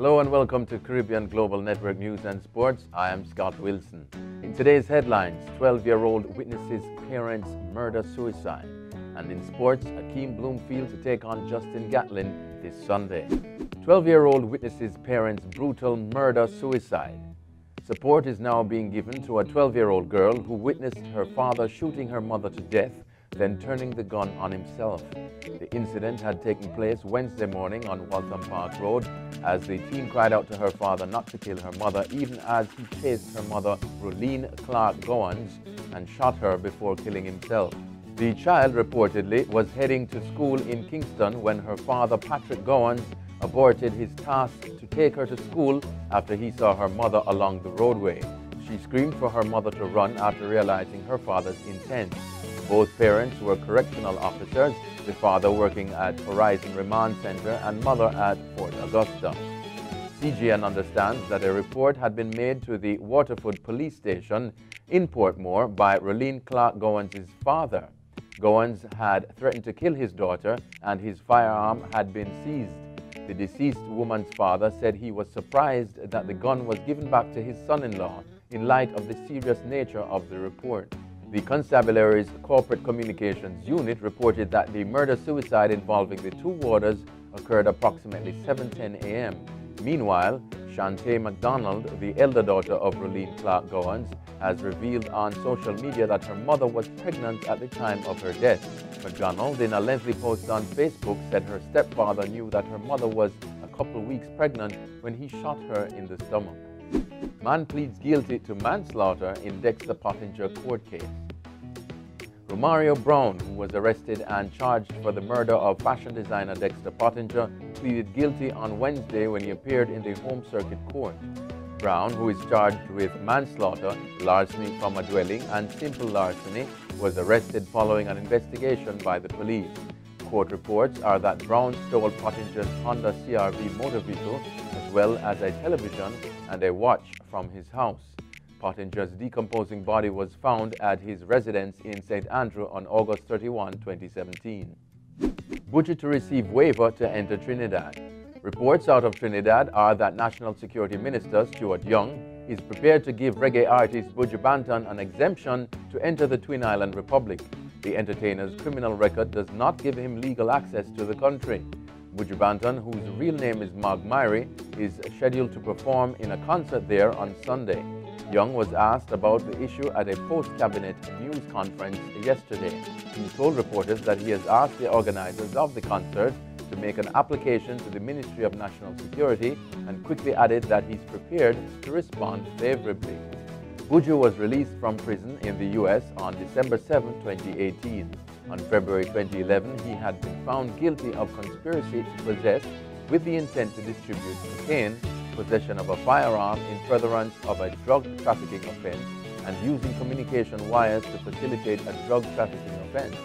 Hello and welcome to Caribbean Global Network News and Sports. I am Scott Wilson. In today's headlines, 12-year-old witnesses parents murder-suicide. And in sports, Akeem Bloomfield to take on Justin Gatlin this Sunday. 12-year-old witnesses parents brutal murder-suicide. Support is now being given to a 12-year-old girl who witnessed her father shooting her mother to death, then turning the gun on himself. The incident had taken place Wednesday morning on Waltham Park Road as the teen cried out to her father not to kill her mother, even as he chased her mother, Rolene Clark Gowans, and shot her before killing himself. The child reportedly was heading to school in Kingston when her father, Patrick Gowans, aborted his task to take her to school after he saw her mother along the roadway. She screamed for her mother to run after realizing her father's intent. Both parents were correctional officers, the father working at Horizon Remand Center and mother at Fort Augusta. CGN understands that a report had been made to the Waterford Police Station in Portmore by Rolene Clark Gowans' father. Gowans had threatened to kill his daughter and his firearm had been seized. The deceased woman's father said he was surprised that the gun was given back to his son-in-law in light of the serious nature of the report. The Constabulary's Corporate Communications Unit reported that the murder-suicide involving the two warders occurred approximately 7:10 a.m. Meanwhile, Shantae MacDonald, the elder daughter of Rolene Clark Gowans, has revealed on social media that her mother was pregnant at the time of her death. MacDonald, in a lengthy post on Facebook, said her stepfather knew that her mother was a couple weeks pregnant when he shot her in the stomach. Man pleads guilty to manslaughter in Dexter Pottinger court case. Romario Brown, who was arrested and charged for the murder of fashion designer Dexter Pottinger, pleaded guilty on Wednesday when he appeared in the Home Circuit Court. Brown, who is charged with manslaughter, larceny from a dwelling, and simple larceny, was arrested following an investigation by the police. Court reports are that Brown stole Pottinger's Honda CR-V motor vehicle, as well as a television and a watch from his house. Pottinger's decomposing body was found at his residence in St. Andrew on August 31, 2017. Buju to receive waiver to enter Trinidad. Reports out of Trinidad are that National Security Minister Stuart Young is prepared to give reggae artist Buju an exemption to enter the Twin Island Republic. The entertainer's criminal record does not give him legal access to the country. Buju, whose real name is Mark Myrie, is scheduled to perform in a concert there on Sunday. Young was asked about the issue at a post-cabinet news conference yesterday. He told reporters that he has asked the organizers of the concert to make an application to the Ministry of National Security and quickly added that he's prepared to respond favorably. Buju was released from prison in the U.S. on December 7, 2018. On February 2011, he had been found guilty of conspiracy to possess with the intent to distribute cocaine, possession of a firearm in furtherance of a drug trafficking offense, and using communication wires to facilitate a drug trafficking offense.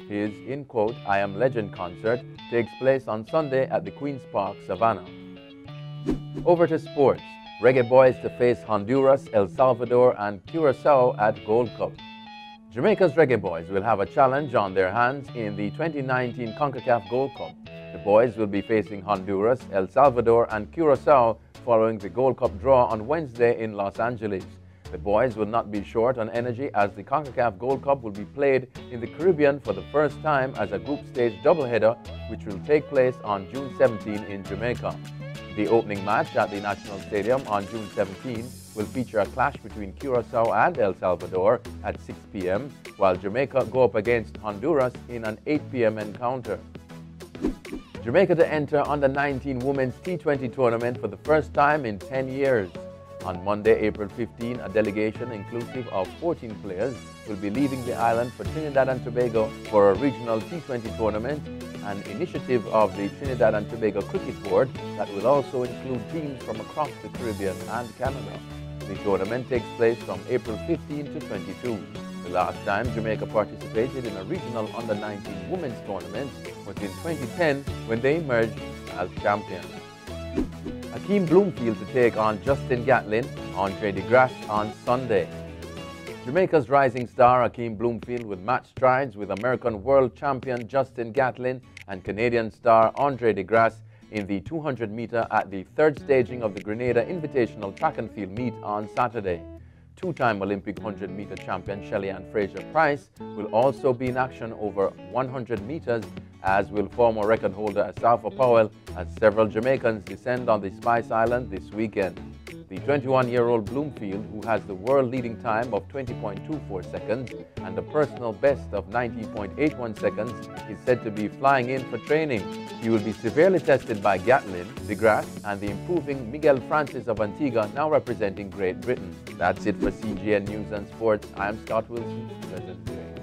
His, in quote, I Am Legend concert takes place on Sunday at the Queen's Park, Savannah. Over to sports. Reggae Boyz to face Honduras, El Salvador, and Curacao at Gold Cup. Jamaica's Reggae Boyz will have a challenge on their hands in the 2019 CONCACAF Gold Cup. The boys will be facing Honduras, El Salvador, and Curacao following the Gold Cup draw on Wednesday in Los Angeles. The boys will not be short on energy as the CONCACAF Gold Cup will be played in the Caribbean for the first time as a group stage doubleheader, which will take place on June 17 in Jamaica. The opening match at the National Stadium on June 17 will feature a clash between Curacao and El Salvador at 6 p.m., while Jamaica go up against Honduras in an 8 p.m. encounter. Jamaica to enter Under-19 Women's T20 tournament for the first time in 10 years. On Monday, April 15, a delegation inclusive of 14 players will be leaving the island for Trinidad and Tobago for a regional T20 tournament, an initiative of the Trinidad and Tobago Cricket Board that will also include teams from across the Caribbean and Canada. The tournament takes place from April 15 to 22. The last time Jamaica participated in a regional Under-19 women's tournament was in 2010 when they emerged as champions. Akeem Bloomfield to take on Justin Gatlin, DeGrasse on Sunday. Jamaica's rising star Akeem Bloomfield will match strides with American world champion Justin Gatlin and Canadian star DeGrasse in the 200 meter at the third staging of the Grenada Invitational Track and Field meet on Saturday. Two-time Olympic 100-meter champion Shelly-Ann Fraser-Price will also be in action over 100 meters, as will former record holder Asafa Powell, as several Jamaicans descend on the Spice Island this weekend. The 21-year-old Bloomfield, who has the world-leading time of 20.24 seconds and a personal best of 19.81 seconds, is said to be flying in for training. He will be severely tested by Gatlin, DeGrasse, and the improving Miguel Francis of Antigua, now representing Great Britain. That's it for CGN News and Sports. I am Scott Wilson. Pleasant viewing.